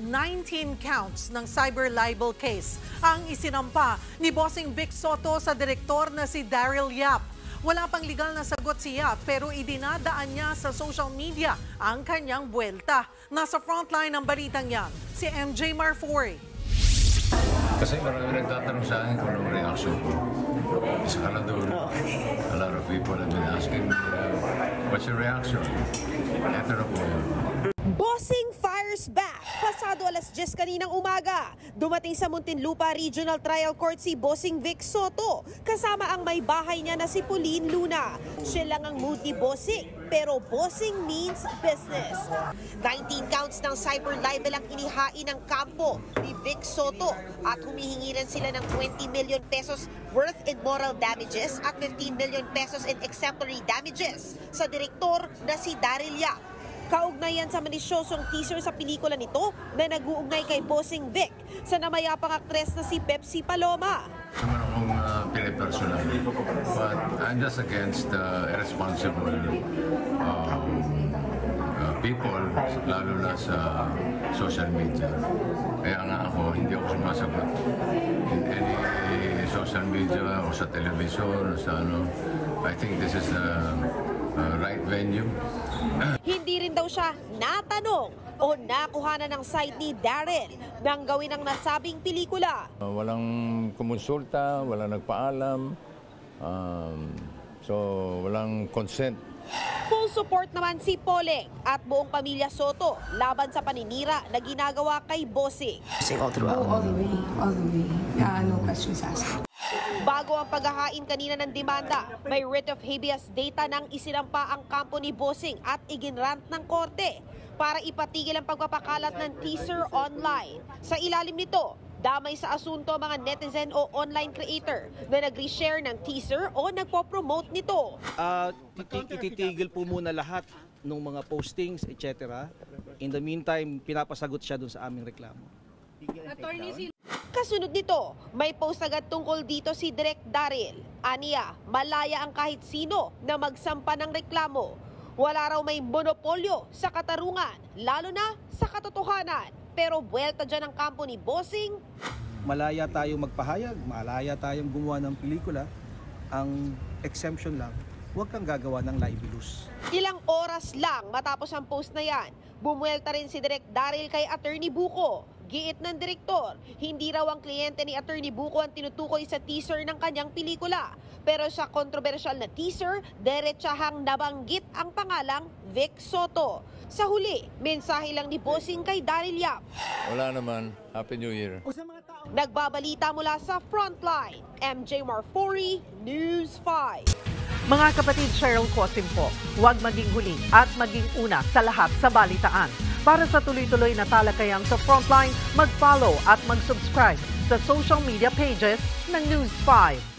19 counts ng cyber libel case ang isinampa ni Bossing Vic Soto sa direktor na si Daryl Yap. Wala pang legal na sagot si Yap pero idinadaan niya sa social media ang kanyang buwelta. Nasa frontline ng balitang yan, si MJ Marfori. Kasi marami nagtatanong sa akin kung anong reaction ko. Isa ka na doon. A lot of people have been asking me, what's your reaction? Ito na po yun. Bossing fires back. Pasado 10:00 kaninang umaga. Dumating sa Muntinlupa Regional Trial Court si Bossing Vic Soto. Kasama ang may bahay niya na si Pauline Luna. Siya lang ang mood ni Bossing. Pero Bossing means business. 19 counts ng cyber libel ang inihain ng kampo ni Vic Soto. At humihingi rin sila ng 20 million pesos worth in moral damages at 15 million pesos in exemplary damages sa direktor na si Daryl Yap. Kaugnayan sa manisyosong teaser sa pelikula nito na nag-uugnay kay Bossing Vic sa namayapang aktres na si Pepsi Paloma. Naman akong pinipersonal. But I'm just against irresponsible people, lalo na sa social media. Kaya nga ako, hindi ako sumasagot in any social media o sa television o sa ano. I think this is the right venue. Hindi rin daw siya natanong o nakuhanan ng side ni Daryl nang gawin ang nasabing pelikula. Walang kumonsulta, walang nagpaalam, so walang consent. Full support naman si Poleng at buong pamilya Soto laban sa paninira na ginagawa kay Bossing. All throughout. All the way. No questions asked. Bago ang paghahain kanina ng demanda, may writ of habeas data nang isinampa ang kampo ni Bossing at iginrant ng korte para ipatigil ang pagpapakalat ng teaser online. Sa ilalim nito, damay sa asunto mga netizen o online creator na nag-reshare ng teaser o nagpo-promote nito. Ititigil po muna lahat ng mga postings, etc. In the meantime, pinapasagot siya dun sa aming reklamo. Kasunod nito, may post agad tungkol dito si Direk Daryl. Aniya, malaya ang kahit sino na magsampa ng reklamo. Wala raw may monopolyo sa katarungan, lalo na sa katotohanan. Pero buwelta dyan ang kampo ni Bossing. Malaya tayong magpahayag, malaya tayong gumawa ng pelikula. Ang exemption lang, huwag kang gagawa ng libelous. Ilang oras lang matapos ang post na yan, bumuelta rin si Direk Daryl kay Attorney Buko. Giit ng direktor, hindi raw ang kliyente ni Attorney Buko ang tinutukoy sa teaser ng kanyang pelikula. Pero sa kontrobersyal na teaser, diretsahang nabanggit ang pangalang Vic Soto. Sa huli, mensahe lang ni Bossing kay Daryl Yap. Wala naman. Happy New Year. Nagbabalita mula sa Frontline, MJ Marfori, News 5. Mga kapatid, Cheryl Cosim po, huwag maging huli at maging una sa lahat sa balitaan. Para sa tuloy-tuloy na talakayan sa Frontline, mag-follow at mag-subscribe sa social media pages ng News 5.